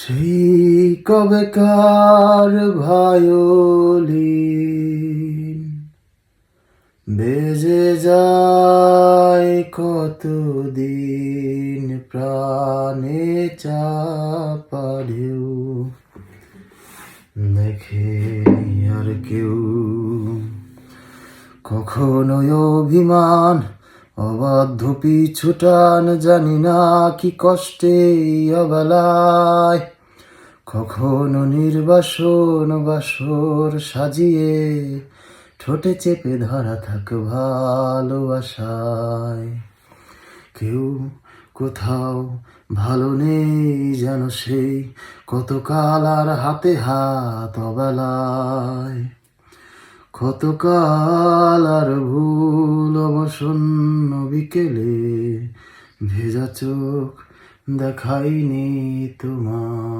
সেই কবেকার ভায়োলিন বেজে যায় কতদিন প্রাণে চাপা ঢেউ দেখে আর কেউ কখনোই অভিমান অবাধ্য পিছুটান জানি না কি কষ্টে অবেলায় কখনো নির্বাসন বাসর সাজিয়ে ঠোঁটে চেপে ধরা থাক ভালোবাসায় কেউ কোথাও ভালো নেই যেন সেই কতকাল আর হাতে হাত অবেলায় কতকাল আর ভুল অবসন্ন বিকেলে ভেজা চোখ দেখাইনি তোমার।